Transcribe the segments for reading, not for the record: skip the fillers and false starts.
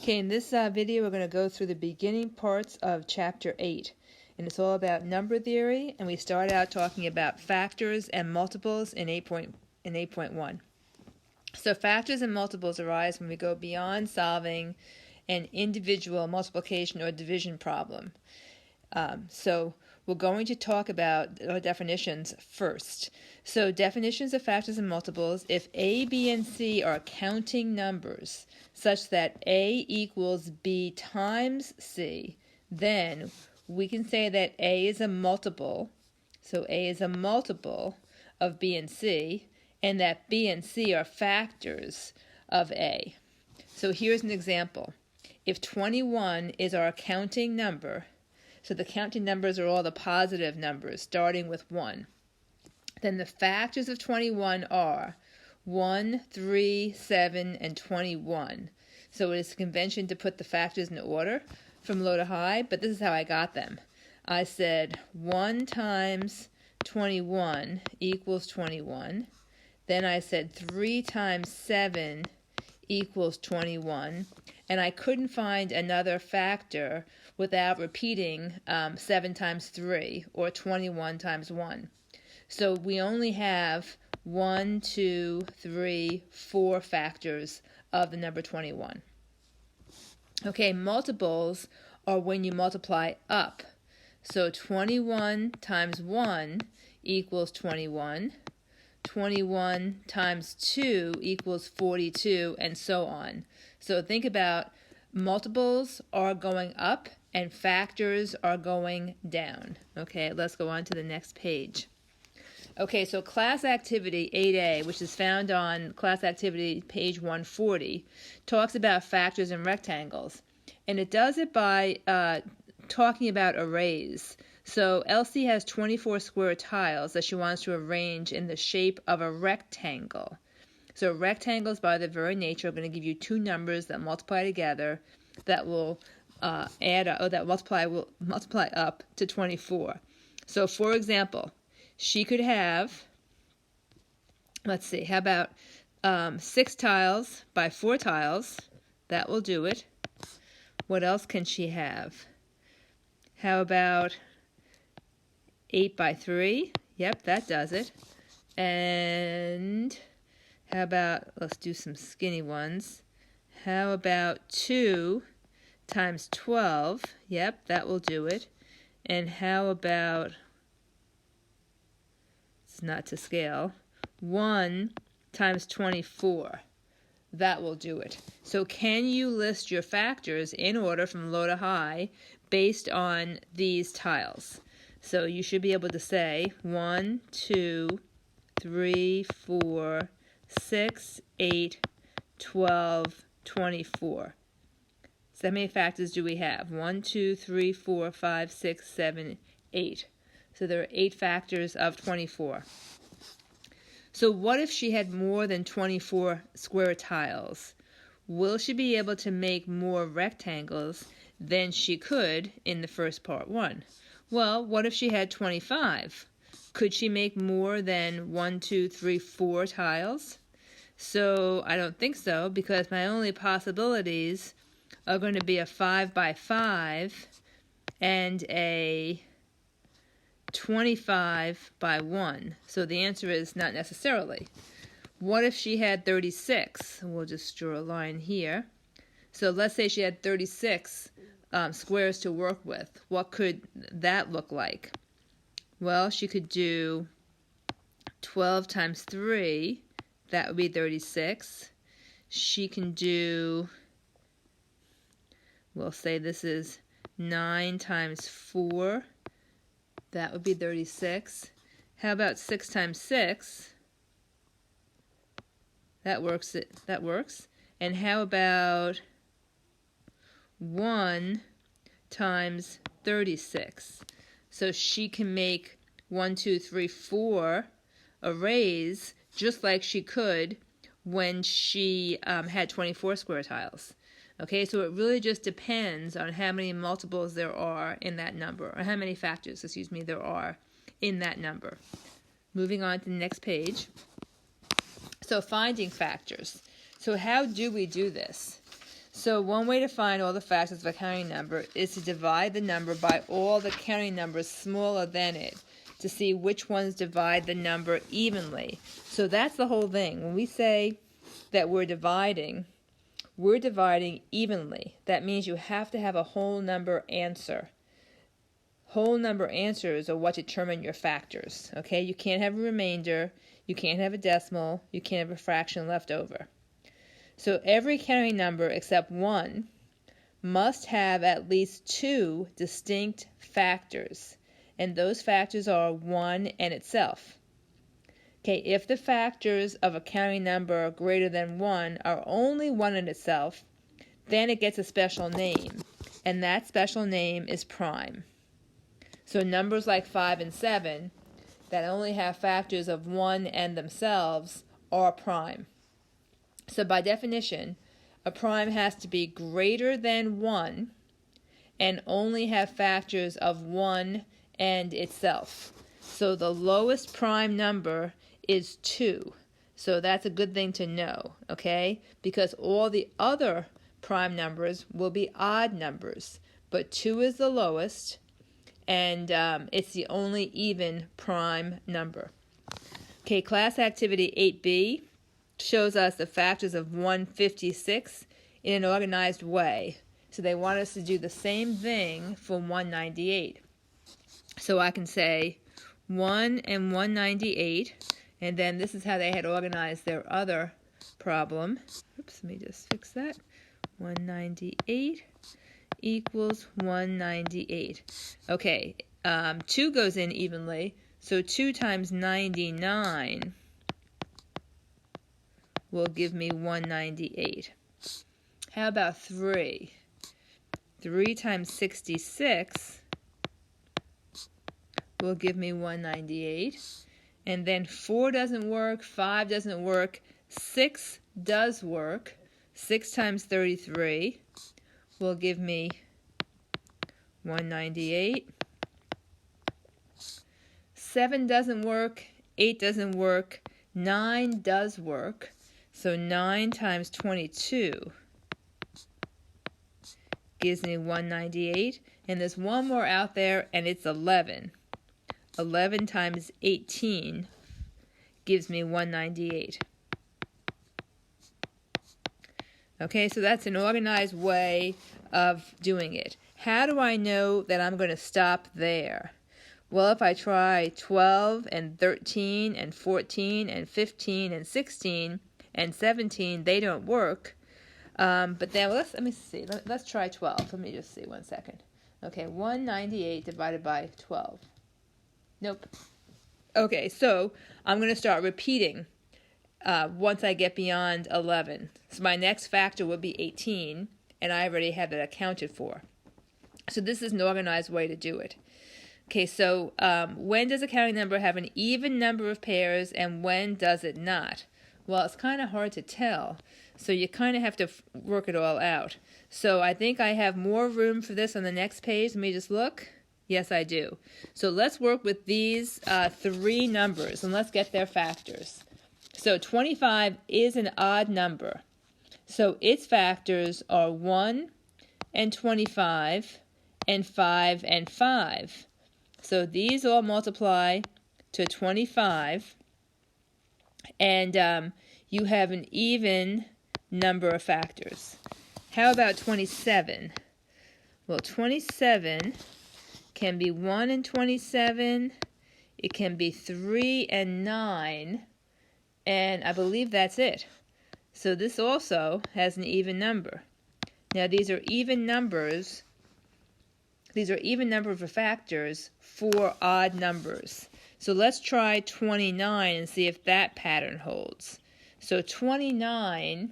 Okay, in this video we're going to go through the beginning parts of Chapter 8. And it's all about number theory, and we start out talking about factors and multiples in 8.1. So factors and multiples arise when we go beyond solving an individual multiplication or division problem. So we're going to talk about definitions first. So definitions of factors and multiples: if A, B, and C are counting numbers such that A equals B times C, then we can say that A is a multiple. So A is a multiple of B and C, and that B and C are factors of A. So here's an example. If 21 is our counting number, so the counting numbers are all the positive numbers, starting with 1. Then the factors of 21 are 1, 3, 7, and 21. So it is a convention to put the factors in order from low to high, but this is how I got them. I said 1 times 21 equals 21. Then I said 3 times 7 equals 21. And I couldn't find another factor without repeating 7 times 3 or 21 times 1. So we only have 1, 2, 3, 4 factors of the number 21. Okay, multiples are when you multiply up. So 21 times 1 equals 21. 21 times 2 equals 42, and so on. So think about multiples are going up and factors are going down. Okay, let's go on to the next page. Okay, so class activity 8A, which is found on class activity page 140, talks about factors and rectangles. And it does it by talking about arrays. So Elsie has 24 square tiles that she wants to arrange in the shape of a rectangle. So rectangles, by their very nature, are going to give you two numbers that multiply together that will multiply up to 24. So for example, she could have, let's see, how about 6 tiles by 4 tiles? That will do it. What else can she have? How about 8 by 3? Yep, that does it. And how about, let's do some skinny ones. How about 2 times 12? Yep, that will do it. And how about, it's not to scale, 1 times 24? That will do it. So can you list your factors in order from low to high based on these tiles? So you should be able to say 1, 2, 3, 4, 6, 8, 12, 24. So how many factors do we have? 1, 2, 3, 4, 5, 6, 7, 8. So there are 8 factors of 24. So what if she had more than 24 square tiles? Will she be able to make more rectangles than she could in the first part 1? Well, what if she had 25? Could she make more than 1, 2, 3, 4 tiles? So I don't think so, because my only possibilities are going to be a 5 by 5 and a 25 by 1. So the answer is not necessarily. What if she had 36? We'll just draw a line here. So let's say she had 36 squares to work with. What could that look like? Well, she could do 12 times 3. That would be 36. She can do, we'll say this is 9 times 4. That would be 36. How about 6 times 6? That works. And how about 1 times 36? So she can make 1, 2, 3, 4 arrays just like she could when she had 24 square tiles. Okay, so it really just depends on how many multiples there are in that number, or how many factors, there are in that number. Moving on to the next page. So finding factors. So how do we do this? So one way to find all the factors of a counting number is to divide the number by all the counting numbers smaller than it to see which ones divide the number evenly. So that's the whole thing. When we say that we're dividing evenly. That means you have to have a whole number answer. Whole number answers are what determine your factors. Okay, you can't have a remainder, you can't have a decimal, you can't have a fraction left over. So every counting number except one must have at least two distinct factors, and those factors are 1 and itself. Okay, if the factors of a counting number greater than 1 are only 1 in itself, then it gets a special name, and that special name is prime. So numbers like 5 and 7 that only have factors of 1 and themselves are prime. So by definition, a prime has to be greater than 1 and only have factors of 1 and itself. So the lowest prime number is 2. So that's a good thing to know, okay? Because all the other prime numbers will be odd numbers, but 2 is the lowest, and it's the only even prime number. Okay, class activity 8B shows us the factors of 156 in an organized way. So they want us to do the same thing for 198. So I can say 1 and 198, and then this is how they had organized their other problem. Oops, let me just fix that. 198 equals 198. Okay, 2 goes in evenly, so 2 times 99 will give me 198. How about 3? 3 times 66 will give me 198. And then 4 doesn't work, 5 doesn't work, 6 does work. 6 times 33 will give me 198. 7 doesn't work, 8 doesn't work, 9 does work. So 9 times 22 gives me 198. And there's one more out there, and it's 11. 11 times 18 gives me 198. Okay, so that's an organized way of doing it. How do I know that I'm going to stop there? Well, if I try 12 and 13 and 14 and 15 and 16 and 17, they don't work. But then let me see. Let's try 12. Let me just see 1 second. Okay, 198 divided by 12. Nope. Okay, so I'm going to start repeating once I get beyond 11. So my next factor would be 18, and I already have that accounted for. So this is an organized way to do it. Okay, so when does a counting number have an even number of pairs, and when does it not? Well, it's kind of hard to tell, so you kind of have to work it all out. So I think I have more room for this on the next page. Let me just look. Yes, I do. So let's work with these 3 numbers, and let's get their factors. So 25 is an odd number. So its factors are 1 and 25 and 5 and 5. So these all multiply to 25, and you have an even number of factors. How about 27? Well, 27 can be 1 and 27, it can be 3 and 9, and I believe that's it. So this also has an even number. Now these are even numbers. These are even number of factors for odd numbers. So let's try 29 and see if that pattern holds. So 29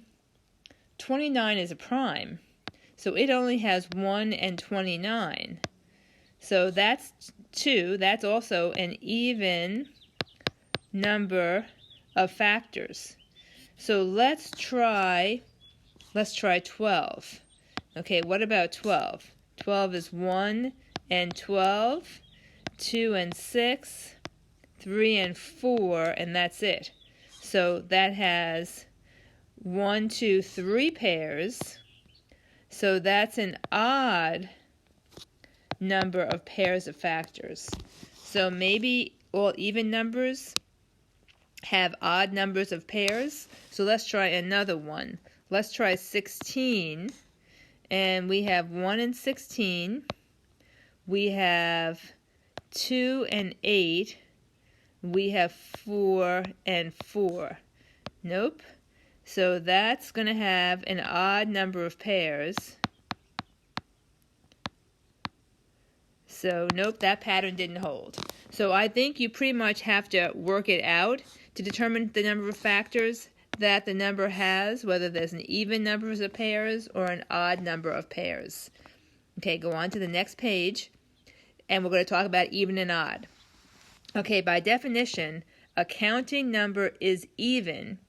is a prime. So it only has 1 and 29. So that's 2. That's also an even number of factors. So let's try 12. Okay, what about 12? 12 is 1 and 12, 2 and 6, 3 and 4, and that's it. So that has 1, 2, 3 pairs, So that's an odd number of pairs of factors. So maybe all even numbers have odd numbers of pairs. So let's try another one. Let's try 16. And we have 1 and 16. We have 2 and 8. We have 4 and 4. Nope. So that's going to have an odd number of pairs. So nope, that pattern didn't hold. So I think you pretty much have to work it out to determine the number of factors that the number has, whether there's an even number of pairs or an odd number of pairs. Okay, go on to the next page, and we're going to talk about even and odd. Okay, by definition, a counting number is even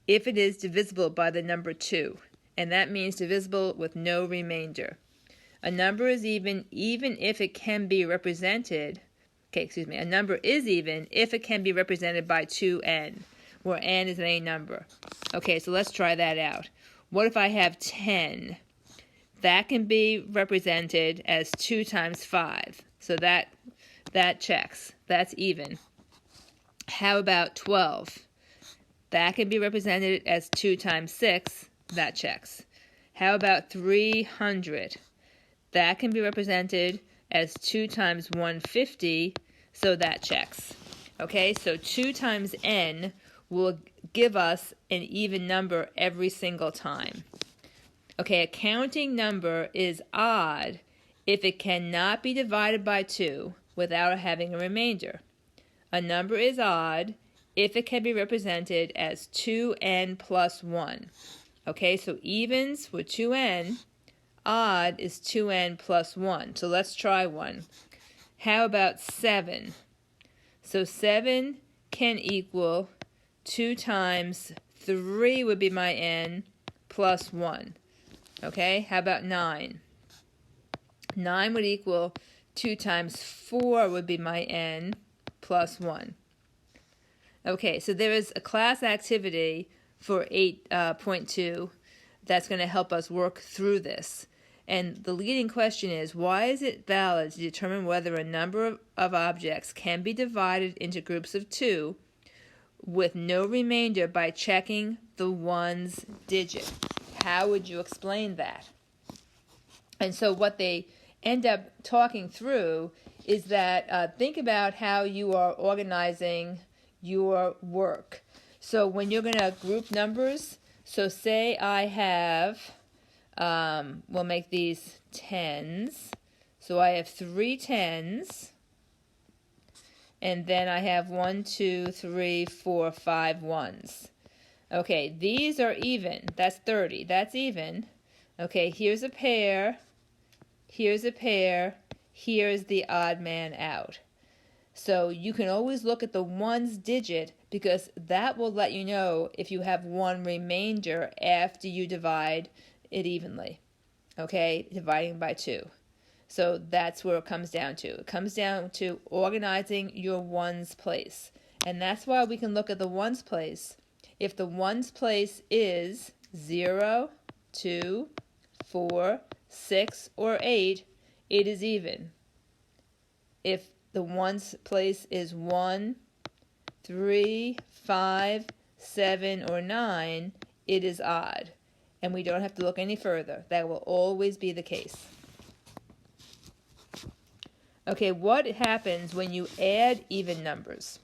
if it is divisible by the number 2, and that means divisible with no remainder. A number is even if it can be represented, a number is even if it can be represented by 2n, where n is any number. Okay, so let's try that out. What if I have 10? That can be represented as 2 times 5, so that checks. That's even. How about 12? That can be represented as 2 times 6. That checks. How about 300? That can be represented as 2 times 150, so that checks. Okay, so 2 times n will give us an even number every single time. Okay, a counting number is odd if it cannot be divided by 2 without having a remainder. A number is odd if it can be represented as 2n plus 1. Okay, so evens with 2n, odd is 2n plus 1. So let's try one. How about 7? So 7 can equal 2 times 3 would be my n plus 1. Okay, how about 9? 9 would equal 2 times 4 would be my n plus 1. Okay, so there is a class activity for 8.2 that's going to help us work through this. And the leading question is, why is it valid to determine whether a number of objects can be divided into groups of 2 with no remainder by checking the ones digit? How would you explain that? And so what they end up talking through is that think about how you are organizing your work. So when you're going to group numbers, so say I have, we'll make these tens. So I have 3 tens, and then I have 1, 2, 3, 4, 5 ones. Okay, these are even. That's 30. That's even. Okay, here's a pair. Here's a pair. Here's the odd man out. So you can always look at the ones digit because that will let you know if you have one remainder after you divide it evenly. Okay, dividing by 2. So that's where it comes down to. It comes down to organizing your ones place. And that's why we can look at the ones place. If the ones place is 0, 2, 4, 6, or 8, it is even. If the ones place is 1, 3, 5, 7, or 9, it is odd. And we don't have to look any further. That will always be the case. Okay, what happens when you add even numbers?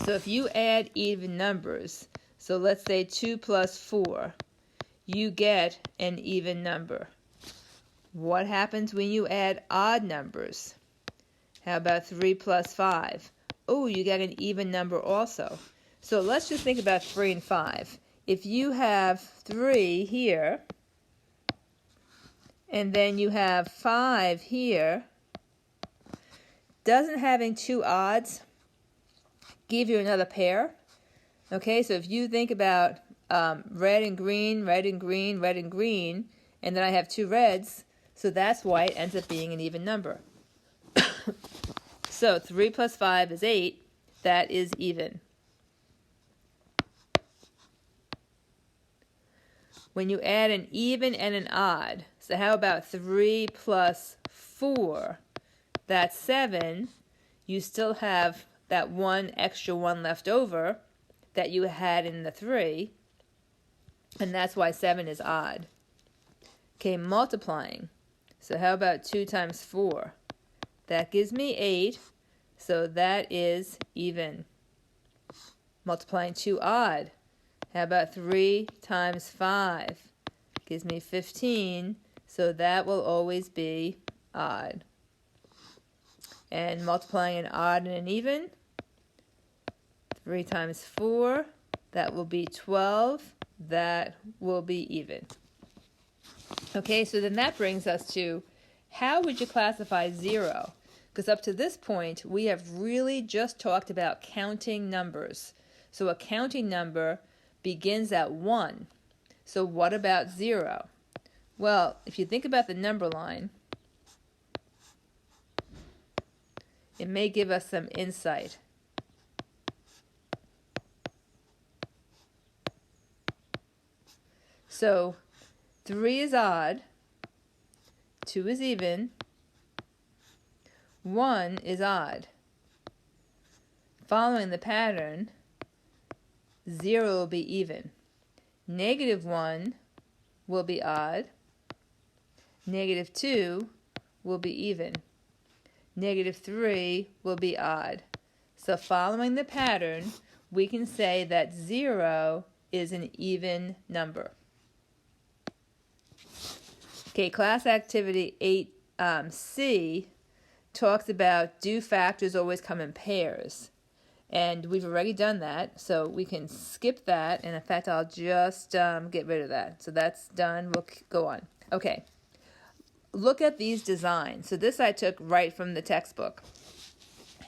So if you add even numbers, so let's say 2 plus 4, you get an even number. What happens when you add odd numbers? How about 3 plus 5? Oh, you get an even number also. So let's just think about 3 and 5. If you have 3 here, and then you have 5 here, doesn't having 2 odds give you another pair? Okay, so if you think about red and green, red and green, red and green, and then I have 2 reds, so that's why it ends up being an even number. So 3 plus 5 is 8. That is even. when you add an even and an odd. So how about 3 plus 4? That's 7. You still have that one extra one left over that you had in the 3, and that's why 7 is odd. Okay, multiplying. So how about 2 times 4? That gives me 8, so that is even. Multiplying 2 odd. How about 3 times 5? Gives me 15, so that will always be odd. And multiplying an odd and an even. 3 times 4, that will be 12. That will be even. Okay, so then that brings us to, how would you classify 0? Because up to this point, we have really just talked about counting numbers. So a counting number begins at 1. So what about 0? Well, if you think about the number line, it may give us some insight. So 3 is odd, 2 is even, 1 is odd. Following the pattern, 0 will be even. -1 will be odd. -2 will be even. -3 will be odd. So following the pattern, we can say that 0 is an even number. Okay, class activity 8C talks about, do factors always come in pairs? And we've already done that, so we can skip that. And in fact, I'll just get rid of that. So that's done. We'll go on. Okay. Look at these designs. So this I took right from the textbook.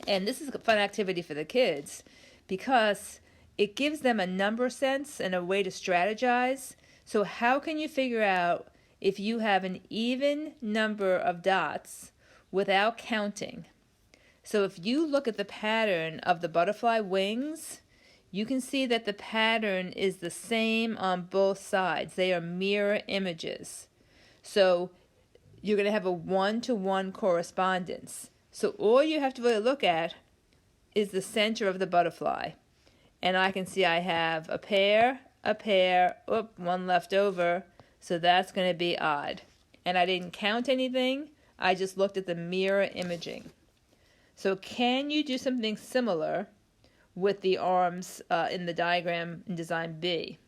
And this is a fun activity for the kids because it gives them a number sense and a way to strategize. So how can you figure out if you have an even number of dots without counting? So if you look at the pattern of the butterfly wings, you can see that the pattern is the same on both sides. They are mirror images. So you're going to have a one-to-one correspondence. So all you have to really look at is the center of the butterfly. And I can see I have a pair, one left over, so that's going to be odd. And I didn't count anything, I just looked at the mirror imaging. So can you do something similar with the arms in the diagram in design B?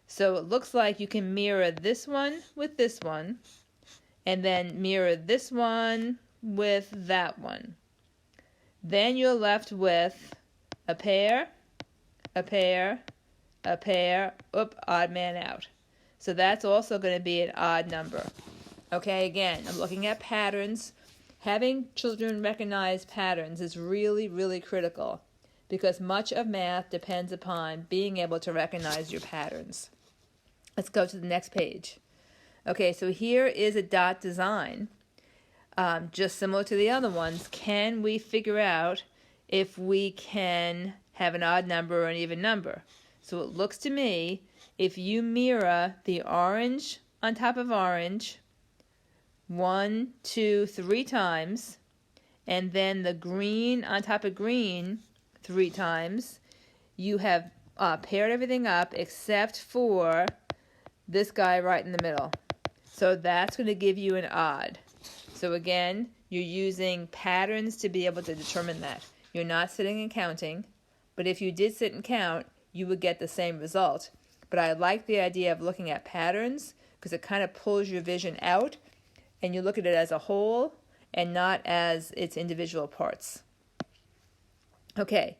So it looks like you can mirror this one with this one, and then mirror this one with that one. Then you're left with a pair, odd man out. So that's also going to be an odd number. Okay, again, I'm looking at patterns. Having children recognize patterns is really, really critical because much of math depends upon being able to recognize your patterns. Let's go to the next page. Okay, so here is a dot design. Just similar to the other ones, can we figure out if we can have an odd number or an even number? So it looks to me, if you mirror the orange on top of orange 1, 2, 3 times, and then the green on top of green 3 times, you have paired everything up except for this guy right in the middle. So that's going to give you an odd. So again, you're using patterns to be able to determine that. You're not sitting and counting, but if you did sit and count, you would get the same result. But I like the idea of looking at patterns because it kind of pulls your vision out and you look at it as a whole and not as its individual parts. Okay,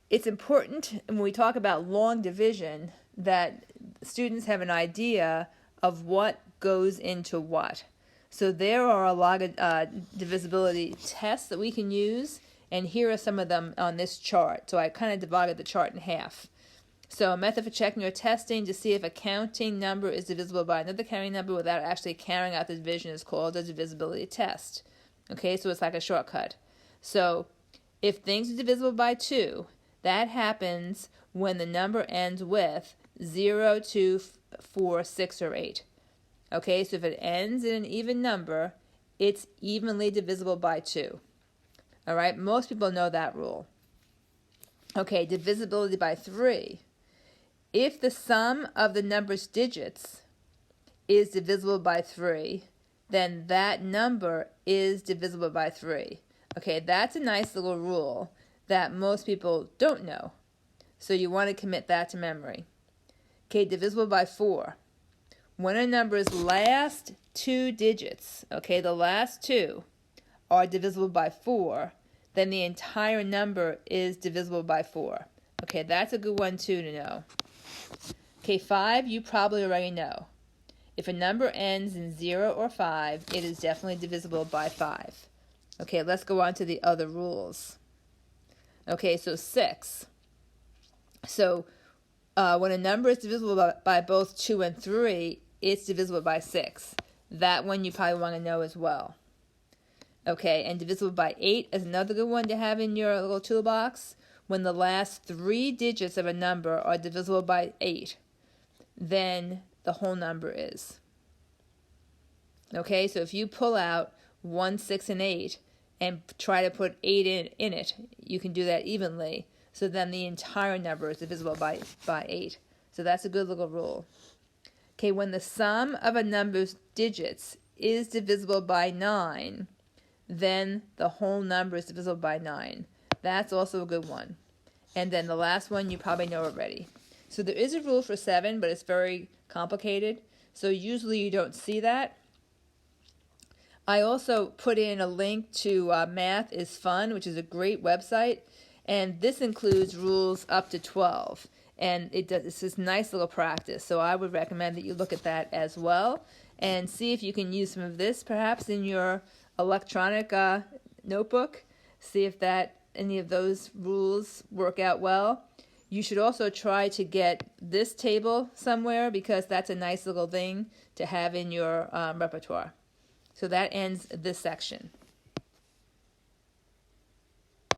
it's important when we talk about long division that students have an idea of what goes into what. So there are a lot of divisibility tests that we can use, and here are some of them on this chart. So I kind of divided the chart in half. So a method for checking or testing to see if a counting number is divisible by another counting number without actually carrying out the division is called a divisibility test. Okay, so it's like a shortcut. So if things are divisible by 2, that happens when the number ends with 0 to 4, 6, or 8. Okay, so if it ends in an even number, it's evenly divisible by 2. All right, most people know that rule. Okay, divisibility by 3. If the sum of the number's digits is divisible by 3, then that number is divisible by 3. Okay, that's a nice little rule that most people don't know. So you want to commit that to memory. Okay, divisible by 4. When a number's last 2 digits, okay, the last 2 are divisible by 4, then the entire number is divisible by 4. Okay, that's a good one too to know. Okay, 5, you probably already know. If a number ends in 0 or 5, it is definitely divisible by 5. Okay, let's go on to the other rules. Okay, so 6. So when a number is divisible by both 2 and 3, it's divisible by 6. That one you probably want to know as well. Okay, and divisible by 8 is another good one to have in your little toolbox. When the last 3 digits of a number are divisible by 8, then the whole number is. Okay, so if you pull out 1, 6, and 8 and try to put 8 in it, you can do that evenly. So then the entire number is divisible by 8. So that's a good little rule. Okay, when the sum of a number's digits is divisible by 9, then the whole number is divisible by 9. That's also a good one. And then the last one you probably know already. So there is a rule for 7, but it's very complicated. So usually you don't see that. I also put in a link to Math is Fun, which is a great website. And this includes rules up to 12. And it's this nice little practice. So I would recommend that you look at that as well. And see if you can use some of this perhaps in your electronic notebook. See if any of those rules work out well. You should also try to get this table somewhere because that's a nice little thing to have in your repertoire. So that ends this section.